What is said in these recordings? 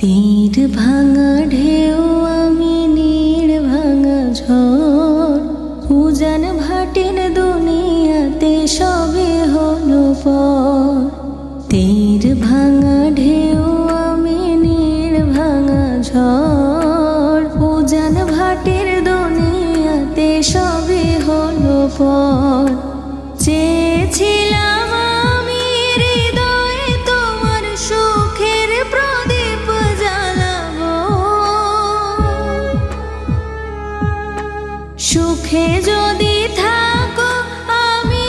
তীর ভাঙা ঢেউ আমি নীড় ভাঙা ঝড় উজান ভাটির দুনিয়াতে সবে হলো পর। তীর ভাঙা ঢেউ আমি নীড় ভাঙা ঝড় উজান ভাটির দুনিয়াতে সবে হলো পর। চেয়েছিলাম আমি হৃদয়ে তোমার সুখের প্রদীপ জ্বালাবো, সুখে যদি থাকো আমি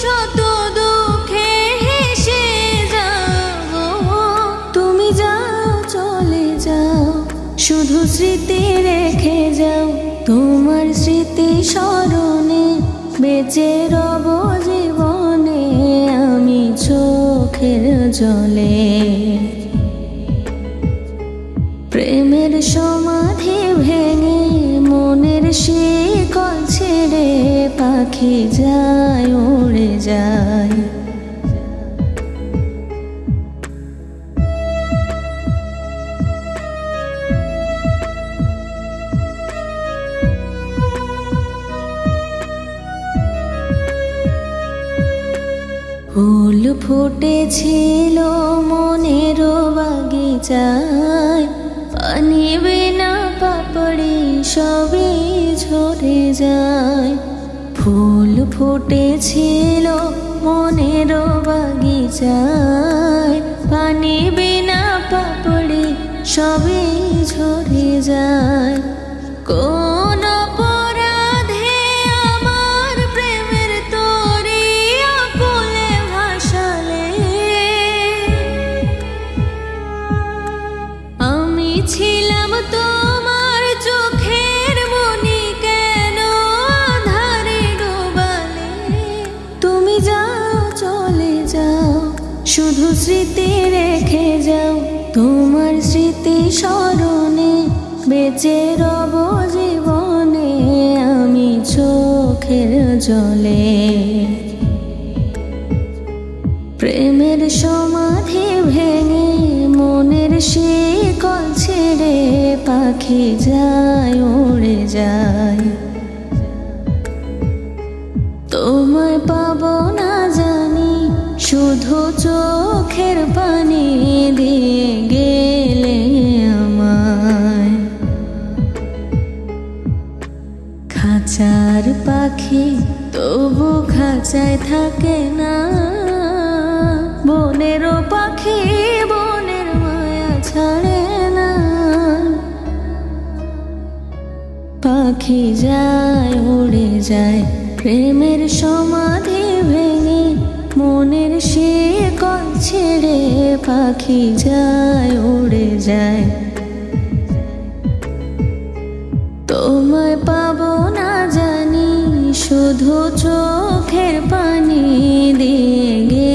শত দুঃখে হেসে যাব। তুমি যাও চলে যাও, শুধু স্মৃতি রেখে যাও, তোমার স্মৃতি স্মরণে বেঁচে রব জীবনে আমি চোখের জলে। প্রেমের সমাধি ভেঙে মনের শিকল ছেড়ে পাখি যায় উড়ে যায়। ফুল ফুটেছিল মনের বাগিচায়, পানি বিনা পাপড়ি সবই ঝরে যায়। ফুল ফুটেছিল মনের বাগিচায়, পানি বিনা পাপড়ি সবই ঝরে যায়। কোন অপরাধে আমার প্রেমের তরি আকুলে ভাসালে, আমি ছিলাম তোমার চোখের মনি কেন আঁধারে ডোবালে। তুমি যাও চলে যাও, শুধু স্মৃতি রেখে যাও, তোমার স্মৃতি স্মরণে বেঁচে রব জীবনে আমি চোখের জলে। প্রেমের সমাধি ভেঙে মনের শিকল ছেড়ে পাখি যায় উড়ে যায়। তোমায় পাবো না জানি, শুধু চোখের পানি দিয়ে গেলে আমায়। খাঁচার পাখি তবু খাঁচায় থাকে না, বনেরও পাখি বনের মায়া ছাড়ে না। পাখি যায় উড়ে যায়, প্রেমের সমাধি ভেঙে মনের শিকল ছেড়ে পাখি যায় উড়ে যায়। তোমায় পাবো না জানি, শুধু চোখের পানি দিয়ে